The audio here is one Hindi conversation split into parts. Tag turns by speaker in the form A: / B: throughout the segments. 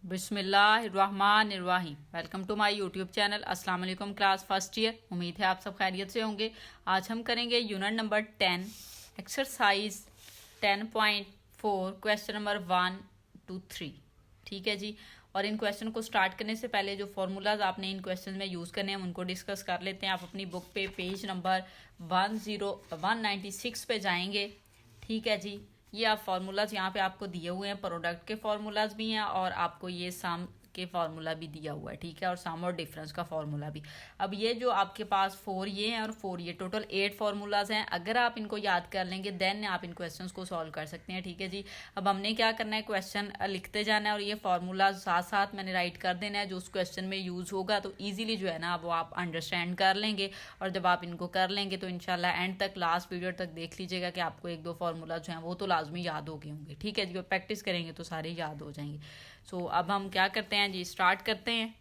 A: बिस्मिल्लाहिर्रहमानिर्रहीम। Welcome to my YouTube channel. अस्सलाम वालेकुम क्लास फर्स्ट ईयर। उम्मीद है आप सब खैरियत से होंगे। आज हम करेंगे unit number 10 exercise 10.4 question number 1 to 3। ठीक है जी। और इन क्वेश्चन को स्टार्ट करने से पहले जो फार्मूलाज आपने इन क्वेश्चन में यूज़ करने हैं उनको डिस्कस कर लेते हैं। आप अपनी बुक पे पेज नंबर 196 पे जाएंगे। ठीक है जी। ये आप फार्मूलाज यहाँ पे आपको दिए हुए हैं, प्रोडक्ट के फार्मूलाज भी हैं और आपको ये सम के फार्मूला भी दिया हुआ है। ठीक है, और सम और डिफरेंस का फार्मूला भी। अब ये जो आपके पास 4 ये हैं और 4 ये, टोटल 8 फार्मूलाज हैं। अगर आप इनको याद कर लेंगे देन आप इन क्वेश्चंस को सॉल्व कर सकते हैं। ठीक है जी। अब हमने क्या करना है, क्वेश्चन लिखते जाना है और ये फार्मूला साथ साथ मैंने राइट कर देना है जो उस क्वेश्चन में यूज होगा, तो ईजिली जो है ना वो आप अंडरस्टैंड कर लेंगे। और जब आप इनको कर लेंगे तो इंशाल्लाह एंड तक, लास्ट पीरियड तक देख लीजिएगा कि आपको 1-2 फार्मूला जो हैं वो तो लाजमी याद हो गए होंगे। ठीक है जी। और प्रैक्टिस करेंगे तो सारे याद हो जाएंगे। सो अब हम क्या करते हैं जी, स्टार्ट करते हैं।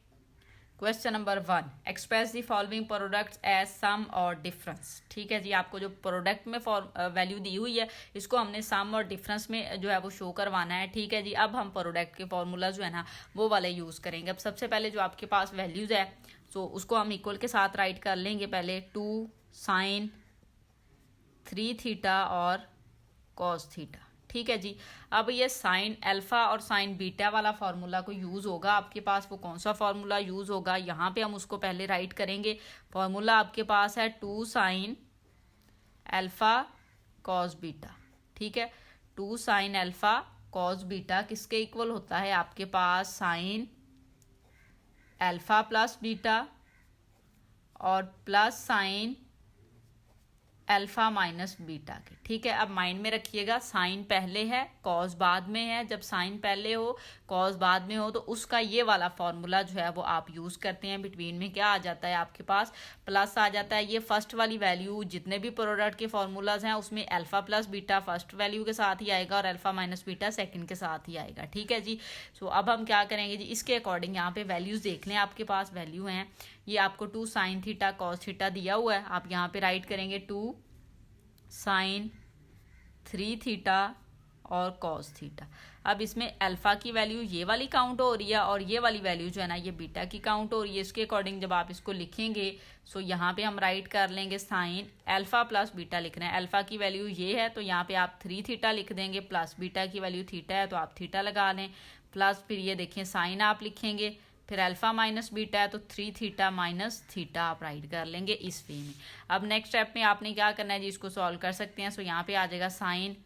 A: Question number 1, express the following products as sum और डिफरेंस। ठीक है जी। आपको जो प्रोडक्ट में वैल्यू दी हुई है इसको हमने सम और डिफरेंस में जो है वो शो करवाना है। ठीक है जी। अब हम प्रोडक्ट के फॉर्मूला जो है ना वो वाले यूज करेंगे। अब सबसे पहले जो आपके पास वैल्यूज है तो उसको हम इक्वल के साथ राइट कर लेंगे। पहले 2 sin 3 थीटा और cos थीटा। ठीक है जी। अब ये साइन अल्फा और साइन बीटा वाला फार्मूला को यूज होगा आपके पास। वो कौन सा फार्मूला यूज होगा, यहाँ पे हम उसको पहले राइट करेंगे। फार्मूला आपके पास है 2 sin अल्फा cos बीटा। ठीक है, 2 sin अल्फा cos बीटा किसके इक्वल होता है, आपके पास साइन अल्फा प्लस बीटा और plus sine alpha minus beta के। ठीक है, अब माइंड में रखिएगा साइन पहले है कॉस बाद में है। जब साइन पहले हो कॉस बाद में हो तो उसका ये वाला फॉर्मूला जो है वो आप यूज करते हैं। बिटवीन में क्या आ जाता है आपके पास, प्लस आ जाता है। ये फर्स्ट वाली वैल्यू जितने भी प्रोडक्ट के फॉर्मूलाज हैं उसमें alpha plus beta first value के साथ ही आएगा और अल्फा माइनस बीटा सेकंड के साथ ही आएगा। ठीक है जी। सो अब हम क्या करेंगे जी, इसके अकॉर्डिंग यहाँ पे वैल्यूज देख लें। आपके पास वैल्यू हैं, ये आपको 2 sin थीटा cos थीटा दिया हुआ है। आप यहाँ पे राइट करेंगे 2 sin 3 थीटा और cos थीटा। अब इसमें अल्फा की वैल्यू ये वाली काउंट हो रही है और ये वाली वैल्यू जो है ना ये बीटा की काउंट हो रही है। इसके अकॉर्डिंग जब आप इसको लिखेंगे सो यहाँ पे हम राइट कर लेंगे साइन अल्फा प्लस बीटा लिखना है। अल्फा की वैल्यू ये है तो यहाँ पे आप 3 थीटा लिख देंगे, प्लस बीटा की वैल्यू थीटा है तो आप थीटा लगा लें, प्लस फिर ये देखिए साइन आप लिखेंगे, फिर अल्फा माइनस बीटा है तो 3 थीटा माइनस थीटा आप राइट कर लेंगे इस वे में। अब नेक्स्ट स्टेप में आपने क्या करना है जी, इसको सॉल्व कर सकते हैं। सो यहाँ पे आ जाएगा साइन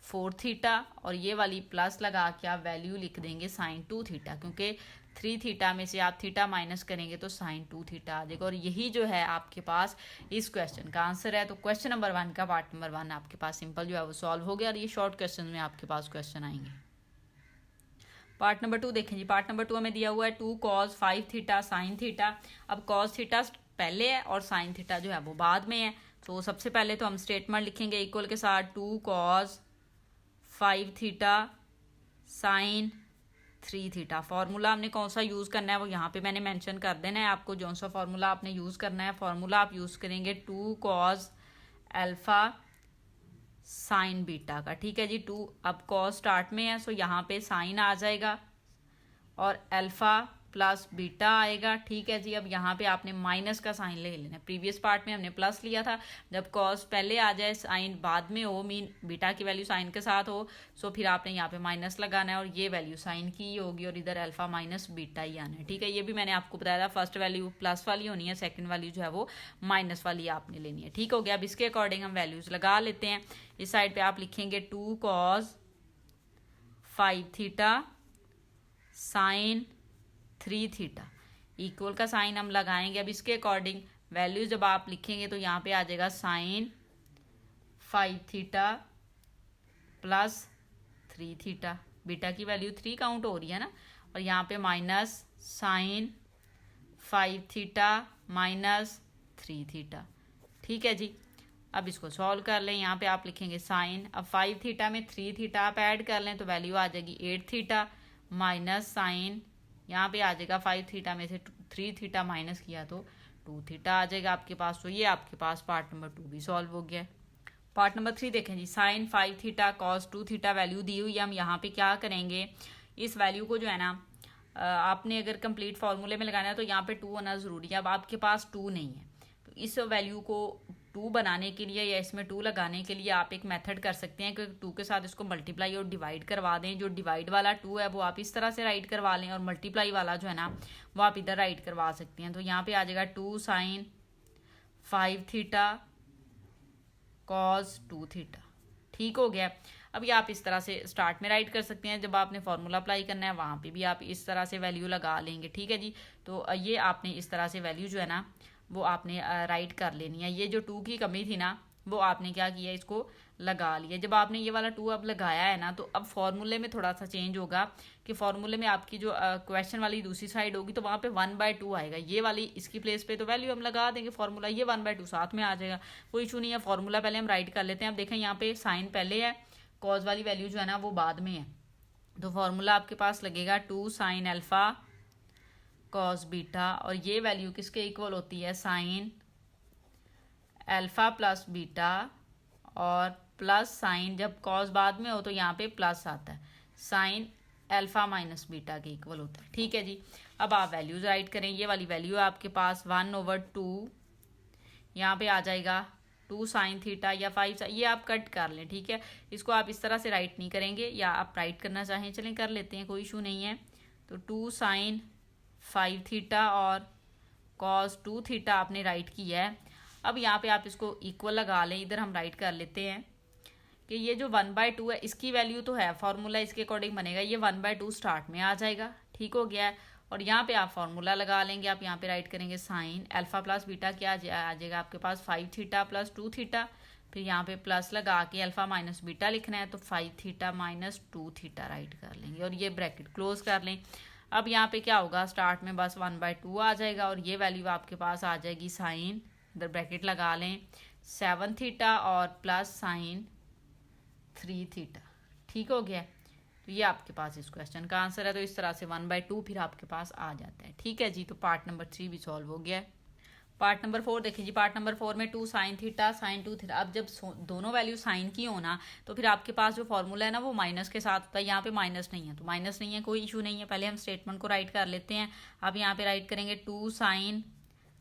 A: 4 थीटा और ये वाली प्लस लगा के आप वैल्यू लिख देंगे साइन 2 थीटा, क्योंकि 3 थीटा में से आप थीटा माइनस करेंगे तो साइन 2 थीटा आ जाएगा। और यही जो है आपके पास इस क्वेश्चन का आंसर है। तो क्वेश्चन नंबर 1 का पार्ट नंबर 1 आपके पास सिंपल जो है वो सॉल्व हो गया। और ये शॉर्ट क्वेश्चन में आपके पास क्वेश्चन आएंगे। पार्ट नंबर 2 देखें जी। पार्ट नंबर 2 हमें दिया हुआ है 2 cos 5 थीटा साइन थीटा। अब cos थीटा पहले है और साइन थीटा जो है वो बाद में है। तो सबसे पहले तो हम स्टेटमेंट लिखेंगे इक्वल के साथ 2 cos 5 theta sine 3 theta. Formula हमने कौन सा यूज करना है वो यहाँ पे मैंने मेंशन कर देना है आपको, जो सा फार्मूला आपने यूज करना है। फार्मूला आप यूज करेंगे 2 cos अल्फा साइन बीटा का। ठीक है जी। 2 अब cos स्टार्ट में है सो यहाँ पे साइन आ जाएगा और अल्फा प्लस बीटा आएगा। ठीक है जी। अब यहाँ पे आपने माइनस का साइन ले लेना। प्रीवियस पार्ट में हमने प्लस लिया था। जब cos पहले आ जाए साइन बाद में हो, मीन बीटा की वैल्यू साइन के साथ हो, सो फिर आपने यहाँ पे माइनस लगाना है और ये वैल्यू साइन की ही होगी और इधर अल्फा माइनस बीटा ही आना है। ठीक है, ये भी मैंने आपको बताया था, फर्स्ट वैल्यू प्लस वाली होनी है, सेकेंड वैल्यू जो है वो माइनस वाली आपने लेनी है। ठीक हो गया। अब इसके अकॉर्डिंग हम वैल्यूज लगा लेते हैं। इस साइड पे आप लिखेंगे 2 cos 5 theta sine 3 theta equal का साइन हम लगाएंगे। अब इसके अकॉर्डिंग वैल्यू जब आप लिखेंगे तो यहाँ पे आ जाएगा sine 5 theta plus 3 theta. Beta की वैल्यू 3 काउंट हो रही है ना, और यहाँ पे minus sine 5 theta minus 3 theta. ठीक है जी। अब इसको सॉल्व कर लें। यहाँ पे आप लिखेंगे साइन, अब 5 थीटा में 3 थीटा आप ऐड कर लें तो वैल्यू आ जाएगी 8 थीटा माइनस साइन, यहाँ पे आ जाएगा 5 थीटा में से 3 थीटा माइनस किया तो 2 थीटा आ जाएगा आपके पास। तो ये आपके पास पार्ट नंबर 2 भी सॉल्व हो गया है। पार्ट नंबर 3 देखें जी। Sine 5 theta cos 2 theta value दी हुई है। हम यहाँ पे क्या करेंगे, इस वैल्यू को जो है ना आपने अगर कंप्लीट फार्मूले में लगाना है तो यहाँ पे 2 होना ज़रूरी है। अब आपके पास 2 नहीं है, तो इस वैल्यू को 2 बनाने के लिए या इसमें 2 लगाने के लिए आप एक मेथड कर सकते हैं कि 2 के साथ इसको मल्टीप्लाई और डिवाइड करवा दें। जो डिवाइड वाला 2 है वो आप इस तरह से राइट करवा लें, और मल्टीप्लाई वाला जो है ना वो आप इधर राइट करवा सकते हैं। तो यहाँ पे आ जाएगा 2 sin 5 थीटा cos 2 थीटा। ठीक हो गया। अभी आप इस तरह से स्टार्ट में राइट कर सकते हैं, जब आपने फार्मूला अप्लाई करना है वहाँ पे भी आप इस तरह से वैल्यू लगा लेंगे। ठीक है जी। तो ये आपने इस तरह से वैल्यू जो है ना वो आपने राइट कर लेनी है। ये जो 2 की कमी थी ना वो आपने क्या किया, इसको लगा लिया। जब आपने ये वाला 2 अब लगाया है ना, तो अब फॉर्मूले में थोड़ा सा चेंज होगा कि फॉर्मूले में आपकी जो क्वेश्चन वाली दूसरी साइड होगी तो वहाँ पे 1/2 आएगा। ये वाली इसकी प्लेस पे तो वैल्यू हम लगा देंगे फॉर्मूला, ये 1/2 साथ में आ जाएगा, कोई इशू नहीं है। फॉर्मूला पहले हम राइट कर लेते हैं। अब देखें यहाँ पे साइन पहले है, कॉज वाली वैल्यू जो है ना वो बाद में है। तो फॉर्मूला आपके पास लगेगा 2 sin अल्फा कॉस बीटा, और ये वैल्यू किसके इक्वल होती है, साइन अल्फा प्लस बीटा, और प्लस साइन जब कॉस बाद में हो तो यहाँ पे प्लस आता है, साइन अल्फा माइनस बीटा के इक्वल होता है। ठीक है जी। अब आप वैल्यूज राइट करें। ये वाली वैल्यू है आपके पास 1/2, यहाँ पे आ जाएगा 2 sin थीटा या 5, ये आप कट कर लें। ठीक है। इसको आप इस तरह से राइट नहीं करेंगे, या आप राइट करना चाहें चलें कर लेते हैं, कोई इशू नहीं है। तो 2 sin 5 थीटा और cos 2 थीटा आपने राइट किया है। अब यहाँ पे आप इसको इक्वल लगा लें, इधर हम राइट कर लेते हैं कि ये जो 1/2 है इसकी वैल्यू तो है, फार्मूला इसके अकॉर्डिंग बनेगा, ये 1/2 स्टार्ट में आ जाएगा। ठीक हो गया है। और यहाँ पे आप फार्मूला लगा लेंगे। आप यहाँ पे राइट करेंगे साइन अल्फा प्लस बीटा, क्या आ जाएगा आपके पास 5 थीटा प्लस 2 थीटा, फिर यहाँ पे प्लस लगा के अल्फा माइनस बीटा लिखना है तो 5 थीटा माइनस 2 थीटा राइट कर लेंगे, और ये ब्रैकेट क्लोज कर लें। अब यहाँ पे क्या होगा, स्टार्ट में बस 1/2 आ जाएगा, और ये वैल्यू आपके पास आ जाएगी साइन, इधर ब्रैकेट लगा लें, 7 थीटा और प्लस साइन 3 थीटा। ठीक हो गया। तो ये आपके पास इस क्वेश्चन का आंसर है। तो इस तरह से 1/2 फिर आपके पास आ जाता है। ठीक है जी। तो पार्ट नंबर 3 भी सॉल्व हो गया है। पार्ट नंबर 4 देखिए जी। पार्ट नंबर 4 में 2 sin थीटा sin 2 थीटा। अब जब दोनों वैल्यू साइन की हो ना, तो फिर आपके पास जो फॉर्मूला है ना वो माइनस के साथ होता है। यहाँ पे माइनस नहीं है तो माइनस नहीं है, कोई इशू नहीं है। पहले हम स्टेटमेंट को राइट कर लेते हैं। अब यहाँ पे राइट करेंगे 2 sin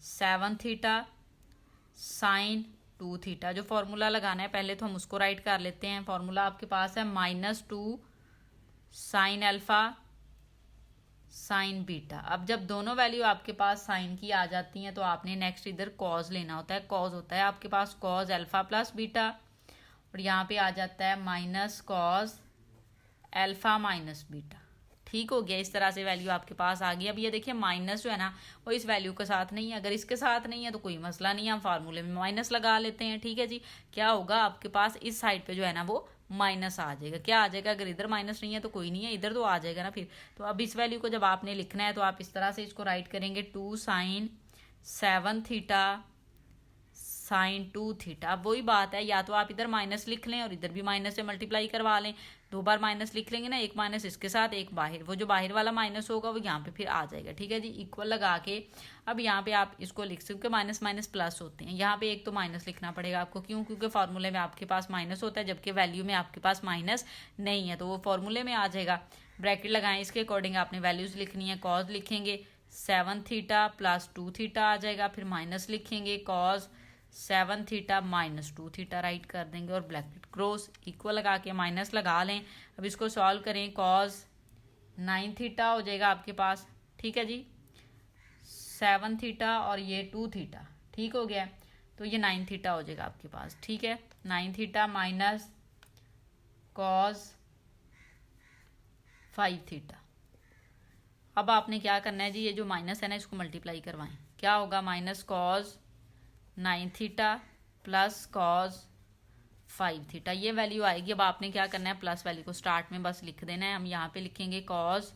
A: 7 थीटा sin 2 थीटा। जो फॉर्मूला लगाना है पहले तो हम उसको राइट कर लेते हैं। फॉर्मूला आपके पास है -2 sin अल्फा साइन बीटा। अब जब दोनों वैल्यू आपके पास साइन की आ जाती हैं तो आपने नेक्स्ट इधर कॉज लेना होता है। कॉज होता है आपके पास कॉज अल्फा प्लस बीटा, और यहाँ पे आ जाता है minus cos alpha minus beta. ठीक हो गया। इस तरह से वैल्यू आपके पास आ गई। अब ये देखिए माइनस जो है ना वो इस वैल्यू के साथ नहीं है, अगर इसके साथ नहीं है तो कोई मसला नहीं है, हम फार्मूले में माइनस लगा लेते हैं। ठीक है जी। क्या होगा आपके पास इस साइड पे जो है ना वो माइनस आ जाएगा। क्या आ जाएगा, अगर इधर माइनस नहीं है तो कोई नहीं है, इधर तो आ जाएगा ना फिर। तो अब इस वैल्यू को जब आपने लिखना है तो आप इस तरह से इसको राइट करेंगे 2 sin 7 थीटा sin 2 थीटा। अब वही बात है, या तो आप इधर माइनस लिख लें और इधर भी माइनस से मल्टीप्लाई करवा लें। 2 बार माइनस लिख लेंगे ना, एक माइनस इसके साथ एक बाहर, वो जो बाहर वाला माइनस होगा वो यहाँ पे फिर आ जाएगा। ठीक है जी। इक्वल लगा के अब यहाँ पे आप इसको लिख सकते हो, माइनस माइनस प्लस होते हैं। यहाँ पे एक तो माइनस लिखना पड़ेगा आपको, क्यों, क्योंकि फार्मूले में आपके पास माइनस होता है जबकि वैल्यू में आपके पास माइनस नहीं है, तो वो फार्मूले में आ जाएगा। ब्रैकेट लगाएं, इसके अकॉर्डिंग आपने वैल्यूज लिखनी है। कॉज लिखेंगे 7 थीटा प्लस 2 थीटा आ जाएगा, फिर माइनस लिखेंगे cause 7 theta minus 2 theta right कर देंगे, और ब्रैकेट क्लोज, इक्वल लगा के माइनस लगा लें। अब इसको सॉल्व करें, कॉज 9 थीटा हो जाएगा आपके पास। ठीक है जी। 7 थीटा और ये 2 थीटा। ठीक हो गया। तो ये 9 थीटा हो जाएगा आपके पास। ठीक है। 9 थीटा माइनस कॉज 5 थीटा। अब आपने क्या करना है जी, ये जो माइनस है ना इसको मल्टीप्लाई करवाएं। क्या होगा, minus cos 9 theta plus cos 5 theta, ये वैल्यू आएगी। अब आपने क्या करना है, प्लस वैल्यू को स्टार्ट में बस लिख देना है। हम यहाँ पे लिखेंगे cause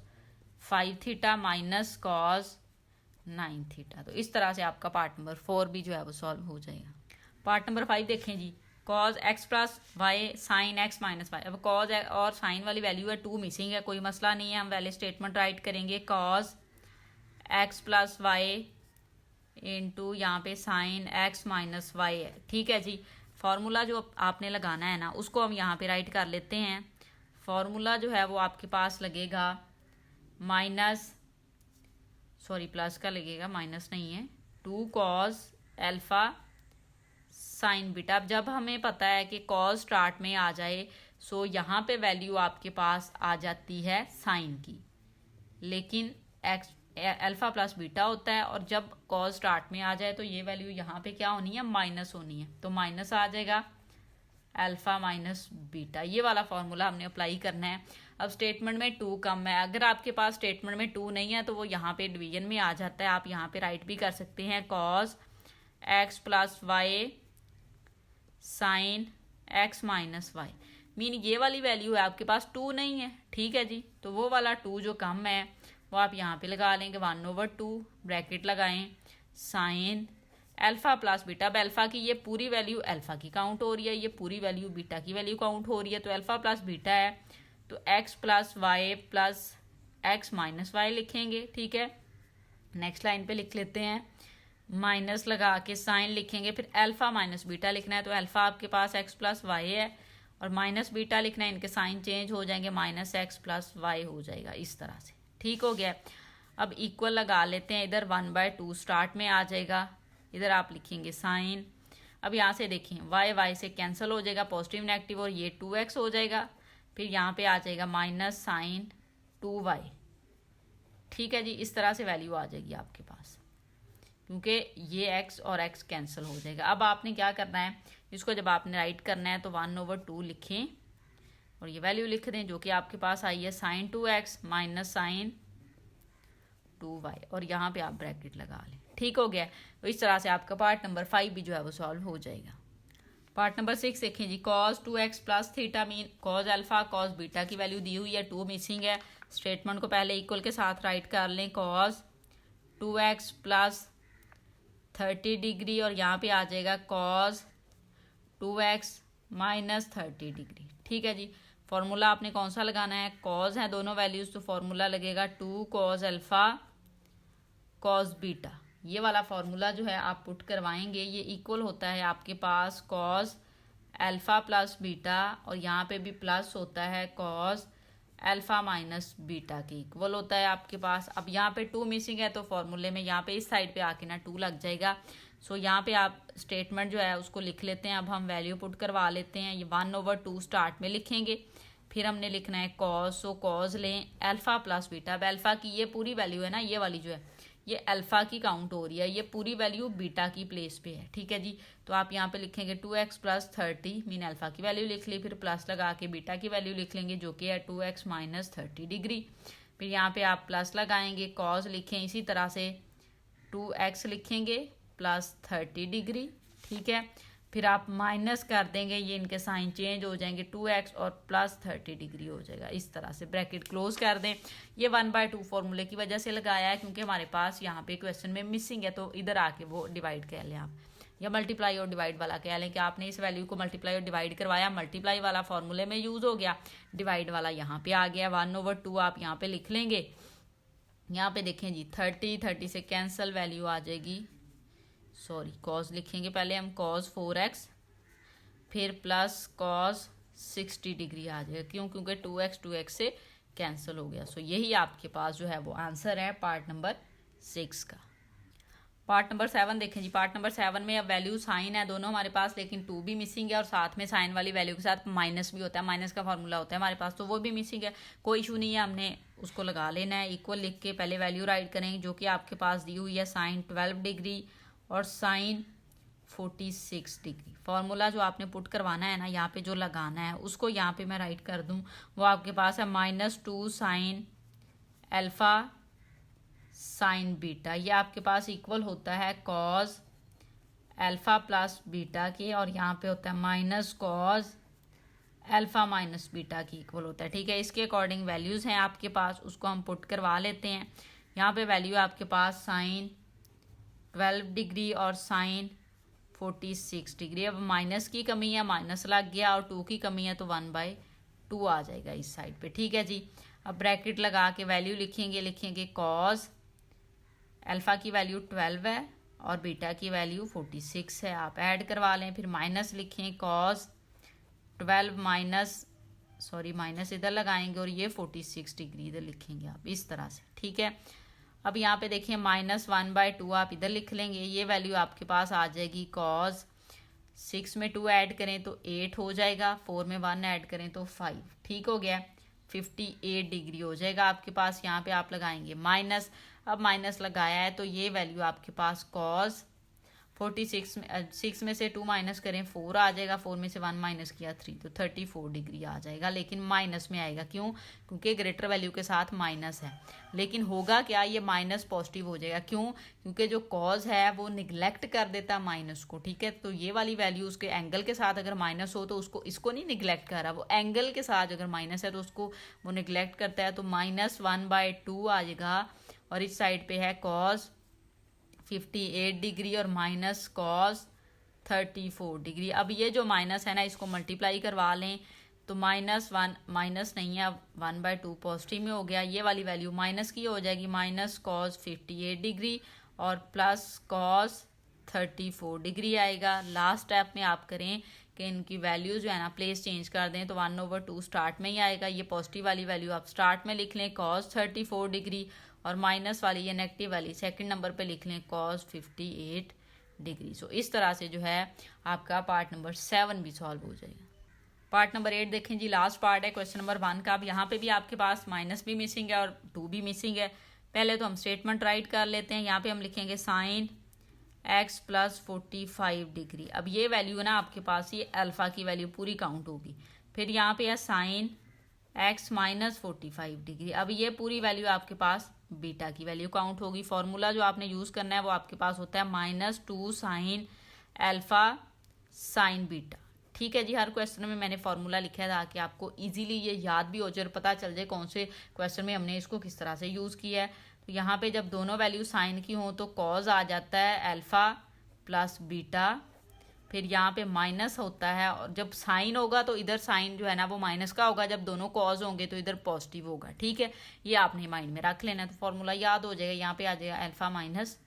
A: 5 theta minus cos 9 theta. तो इस तरह से आपका पार्ट नंबर 4 भी जो है वो सॉल्व हो जाएगा। पार्ट नंबर 5 देखें जी। Cos x plus Y sine x minus y. अब कॉज और साइन वाली वैल्यू है, 2 मिसिंग है, कोई मसला नहीं है। हम पहले स्टेटमेंट राइट करेंगे, cos x plus Y into यहाँ पे साइन x माइनस वाई है। ठीक है जी। फॉर्मूला जो आपने लगाना है ना उसको हम यहाँ पे राइट कर लेते हैं। फॉर्मूला जो है वो आपके पास लगेगा माइनस सॉरी प्लस का लगेगा, माइनस नहीं है, 2 कॉस अल्फा साइन बीटा। अब जब हमें पता है कि कॉस स्टार्ट में आ जाए सो यहाँ पे वैल्यू आपके पास आ जाती है साइन की, लेकिन एक्स अल्फा प्लस बीटा होता है, और जब कॉस स्टार्ट में आ जाए तो ये वैल्यू यहाँ पे क्या होनी है, माइनस होनी है, तो माइनस आ जाएगा अल्फा माइनस बीटा। ये वाला फॉर्मूला हमने अप्लाई करना है। अब स्टेटमेंट में 2 कम है, अगर आपके पास स्टेटमेंट में 2 नहीं है तो वो यहाँ पे डिवीजन में आ जाता है, आप यहाँ पे राइट भी कर सकते हैं, cos X plus Y sine X minus Y. Mean ये वाली वैल्यू है, आपके पास 2 नहीं है, ठीक है जी, तो वो वाला 2 जो कम है वो आप यहाँ पे लगा लेंगे, 1/2 ब्रैकेट लगाएं साइन अल्फा प्लस बीटा। अब अल्फा की ये पूरी वैल्यू अल्फा की काउंट हो रही है, ये पूरी वैल्यू बीटा की वैल्यू काउंट हो रही है, तो अल्फा प्लस बीटा है तो X plus Y plus X minus Y लिखेंगे, ठीक है। नेक्स्ट लाइन पे लिख लेते हैं, माइनस लगा के साइन लिखेंगे, फिर अल्फा माइनस बीटा लिखना है, तो अल्फा आपके पास एक्स प्लस वाई है और माइनस बीटा लिखना है, इनके साइन चेंज हो जाएंगे, माइनस एक्स प्लस वाई हो जाएगा इस तरह से, ठीक हो गया। अब इक्वल लगा लेते हैं, इधर 1/2 स्टार्ट में आ जाएगा, इधर आप लिखेंगे साइन। अब यहाँ से देखें वाई वाई से कैंसिल हो जाएगा, पॉजिटिव नेगेटिव, और ये 2x हो जाएगा, फिर यहाँ पे आ जाएगा माइनस साइन 2y, ठीक है जी। इस तरह से वैल्यू आ जाएगी आपके पास, क्योंकि ये x और x कैंसिल हो जाएगा। अब आपने क्या करना है, इसको जब आपने राइट करना है तो 1/2 लिखें और ये वैल्यू लिख दें जो कि आपके पास आई है sign 2x minus sign 2y, और यहाँ पे आप ब्रैकेट लगा लें, ठीक हो गया। तो इस तरह से आपका पार्ट नंबर 5 भी जो है वो सॉल्व हो जाएगा। पार्ट नंबर 6 देखें जी, cos 2x plus theta mean cos alpha cos beta की वैल्यू दी हुई है, 2 मिसिंग है। स्टेटमेंट को पहले इक्वल के साथ राइट कर लें, cos 2x प्लस 30 डिग्री, और यहाँ पे आ जाएगा cos 2x माइनस 30 डिग्री, ठीक है जी। फॉर्मूला आपने कौन सा लगाना है, cos है दोनों वैल्यूज, तो फॉर्मूला लगेगा 2 cos अल्फा cos बीटा। ये वाला फॉर्मूला जो है आप पुट करवाएंगे, ये इक्वल होता है आपके पास cos अल्फा प्लस बीटा, और यहाँ पे भी प्लस होता है cos अल्फा माइनस बीटा के इक्वल होता है आपके पास। अब यहाँ पे 2 मिसिंग है, तो फॉर्मूले में यहाँ पे इस साइड पे आके ना 2 लग जाएगा। सो यहाँ पे आप स्टेटमेंट जो है उसको लिख लेते हैं। अब हम वैल्यू पुट करवा लेते हैं, ये 1/2 स्टार्ट में लिखेंगे, फिर हमने लिखना है cos, सो cos लें अल्फा प्लस बीटा। अब अल्फा की ये पूरी वैल्यू है ना, ये वाली जो है ये अल्फा की काउंट हो रही है, ये पूरी वैल्यू बीटा की प्लेस पे है, ठीक है जी। तो आप यहाँ पे लिखेंगे 2x प्लस 30 मीन अल्फा की वैल्यू लिख ली, फिर प्लस लगा के बीटा की वैल्यू लिख लेंगे जो कि है 2x माइनस 30 डिग्री। फिर यहाँ पे आप प्लस लगाएंगे, cos लिखें इसी तरह से 2x लिखेंगे प्लस 30 डिग्री, ठीक है। फिर आप माइनस कर देंगे, ये इनके साइन चेंज हो जाएंगे, 2x और प्लस 30 डिग्री हो जाएगा, इस तरह से ब्रैकेट क्लोज कर दें। ये 1/2 फॉर्मूले की वजह से लगाया है, क्योंकि हमारे पास यहाँ पे क्वेश्चन में मिसिंग है, तो इधर आके वो डिवाइड कर लें आप, या मल्टीप्लाई और डिवाइड वाला कह लें कि आपने इस वैल्यू को मल्टीप्लाई और डिवाइड करवाया, मल्टीप्लाई वाला फॉर्मूले में यूज हो गया, डिवाइड वाला यहाँ पे आ गया। 1/2 आप यहाँ पे लिख लेंगे। यहाँ पे देखें जी 30 से कैंसल वैल्यू आ जाएगी, सॉरी cos लिखेंगे पहले हम, cos 4x फिर प्लस cos 60 डिग्री आ जाएगा, क्यों, क्योंकि 2x से कैंसिल हो गया। सो यही आपके पास जो है वो आंसर है पार्ट नंबर 6 का। पार्ट नंबर 7 देखें जी, पार्ट नंबर 7 में अब वैल्यू साइन है दोनों हमारे पास, लेकिन 2 भी मिसिंग है, और साथ में साइन वाली वैल्यू के साथ माइनस भी होता है, माइनस का फॉर्मूला होता है हमारे पास, तो वो भी मिसिंग है, कोई इशू नहीं है, हमने उसको लगा लेना है। इक्वल लिख के पहले वैल्यू राइट करेंगे जो कि आपके पास दी हुई है साइन 12 डिग्री और साइन 46 डिग्री। फॉर्मूला जो आपने पुट करवाना है ना, यहाँ पे जो लगाना है उसको यहाँ पे मैं राइट कर दूँ, वो आपके पास है -2 साइन अल्फा साइन बीटा, ये आपके पास इक्वल होता है cos अल्फा प्लस बीटा के, और यहाँ पे होता है minus cos alpha minus beta की इक्वल होता है, ठीक है। इसके अकॉर्डिंग वैल्यूज़ हैं आपके पास, उसको हम पुट करवा लेते हैं। यहाँ पे वैल्यू आपके पास साइन 12 डिग्री और साइन 46 डिग्री। अब माइनस की कमी है, माइनस लग गया, और 2 की कमी है तो 1/2 आ जाएगा इस साइड पे, ठीक है जी। अब ब्रैकेट लगा के वैल्यू लिखेंगे cos अल्फा की वैल्यू 12 है और बीटा की वैल्यू 46 है, आप ऐड करवा लें, फिर माइनस लिखें cos 12 माइनस इधर लगाएंगे, और ये 46 डिग्री इधर लिखेंगे आप इस तरह से, ठीक है। अब यहाँ पे देखिए -1/2 आप इधर लिख लेंगे, ये वैल्यू आपके पास आ जाएगी कॉज 6 में 2 ऐड करें तो 8 हो जाएगा, 4 में 1 ऐड करें तो 5, ठीक हो गया, 58 डिग्री हो जाएगा आपके पास। यहाँ पे आप लगाएंगे माइनस, अब माइनस लगाया है तो ये वैल्यू आपके पास कॉज 46 में 6 में से 2 माइनस करें 4 आ जाएगा, 4 में से 1 माइनस किया 3, तो 34 डिग्री आ जाएगा, लेकिन माइनस में आएगा, क्यों? क्योंकि ग्रेटर वैल्यू के साथ माइनस है। लेकिन होगा क्या, ये माइनस पॉजिटिव हो जाएगा, क्यों? क्योंकि जो कॉज है वो निगलेक्ट कर देता है माइनस को, ठीक है। तो ये वाली वैल्यू उसके एंगल के साथ अगर माइनस हो तो उसको, इसको नहीं निगलेक्ट कर रहा, वो एंगल के साथ अगर माइनस है तो उसको वो निगलेक्ट करता है, तो -1/2 आ जाएगा, और इस साइड पे है कॉज 58 डिग्री और माइनस कॉस 34 डिग्री। अब ये जो माइनस है ना, इसको मल्टीप्लाई करवा लें तो -1 माइनस नहीं है, 1/2 पॉजिटिव में हो गया, ये वाली वैल्यू माइनस की हो जाएगी, माइनस कॉस 58 डिग्री और प्लस कॉस 34 डिग्री आएगा। लास्ट स्टेप में आप करें कि इनकी वैल्यूज जो है ना प्लेस चेंज कर दें, तो 1/2 स्टार्ट में ही आएगा, ये पॉजिटिव वाली वैल्यू आप स्टार्ट में लिख लें कॉस 34 डिग्री, और माइनस वाली या नेगेटिव वाली सेकंड नंबर पे लिख लें कॉस 58 डिग्री। सो इस तरह से जो है आपका पार्ट नंबर 7 भी सॉल्व हो जाएगा। पार्ट नंबर 8 देखें जी, लास्ट पार्ट है क्वेश्चन नंबर 1 का। अब यहाँ पे भी आपके पास माइनस भी मिसिंग है और 2 भी मिसिंग है। पहले तो हम स्टेटमेंट राइट कर लेते हैं। यहाँ पे हम लिखेंगे साइन x + 45 डिग्री। अब ये वैल्यू है ना आपके पास, ये अल्फा की वैल्यू पूरी काउंट होगी। फिर यहाँ पे है साइन x - 45 डिग्री। अब ये पूरी वैल्यू आपके पास बीटा की वैल्यू काउंट होगी। फॉर्मूला जो आपने यूज करना है वो आपके पास होता है -2 साइन अल्फा साइन बीटा। ठीक है जी, हर क्वेश्चन में मैंने फॉर्मूला लिखा है ताकि आपको इजीली ये याद भी हो जाए और पता चल जाए कौन से क्वेश्चन में हमने इसको किस तरह से यूज किया है। तो यहाँ पे जब दोनों वैल्यू साइन की हो तो कॉज आ जाता है अल्फा प्लस बीटा, फिर यहाँ पे माइनस होता है, और जब साइन होगा तो इधर साइन जो है ना वो माइनस का होगा, जब दोनों कॉज होंगे तो इधर पॉजिटिव होगा। ठीक है, ये आपने माइंड में रख लेना, तो फॉर्मूला याद हो जाएगा। यहाँ पे आ जाएगा अल्फा माइनस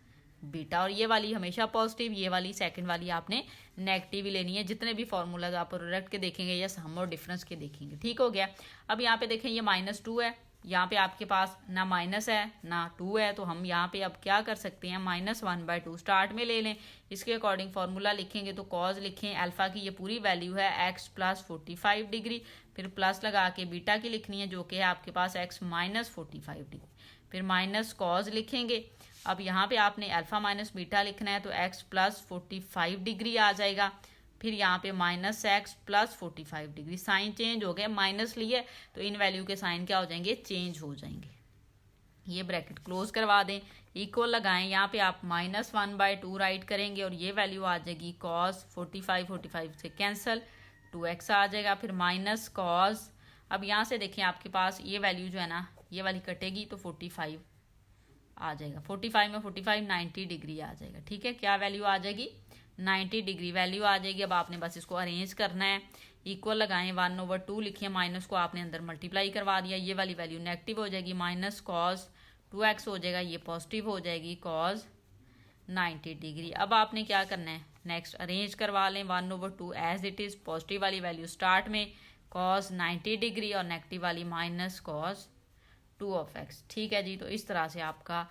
A: बीटा, और ये वाली हमेशा पॉजिटिव, ये वाली सेकंड वाली आपने नेगेटिव ही लेनी है। जितने भी फॉर्मूलाज आप प्रोडक्ट के देखेंगे या सम और डिफरेंस के देखेंगे। ठीक हो गया। अब यहाँ पे देखें ये -2 है, यहाँ पे आपके पास ना माइनस है ना 2 है, तो हम यहाँ पे अब क्या कर सकते हैं, -1/2 स्टार्ट में ले लें। इसके अकॉर्डिंग फॉर्मूला लिखेंगे तो कॉज लिखें अल्फा की ये पूरी वैल्यू है x + 45 डिग्री, फिर प्लस लगा के बीटा की लिखनी है जो कि है आपके पास x - 45 डिग्री, फिर माइनस कॉज लिखेंगे। अब यहाँ पे आपने अल्फा माइनस बीटा लिखना है तो x + 45 डिग्री आ जाएगा, फिर यहाँ पे -x + 45 डिग्री। साइन चेंज हो गए, माइनस लिए तो इन वैल्यू के साइन क्या हो जाएंगे, चेंज हो जाएंगे। ये ब्रैकेट क्लोज करवा दें, इक्वल लगाएं। यहाँ पे आप -1/2 राइट करेंगे और ये वैल्यू आ जाएगी cos 45 से कैंसिल 2x आ जाएगा, फिर माइनस cos। अब यहाँ से देखें आपके पास ये वैल्यू जो है ना ये वाली कटेगी तो 45 आ जाएगा, 45 में 45 90 डिग्री आ जाएगा। ठीक है, क्या वैल्यू आ जाएगी, 90 डिग्री वैल्यू आ जाएगी। अब आपने बस इसको अरेंज करना है, इक्वल लगाएं, 1/2 लिखिए, माइनस को आपने अंदर मल्टीप्लाई करवा दिया, ये वाली वैल्यू नेगेटिव हो जाएगी, माइनस कॉस 2x हो जाएगा, ये पॉजिटिव हो जाएगी कॉस 90 डिग्री। अब आपने क्या करना है, नेक्स्ट अरेंज करवा लें, 1/2 एज इट इज़, पॉजिटिव वाली वैल्यू स्टार्ट में कॉस 90 डिग्री और नेगेटिव वाली माइनस कॉस 2x। ठीक है जी, तो इस तरह से आपका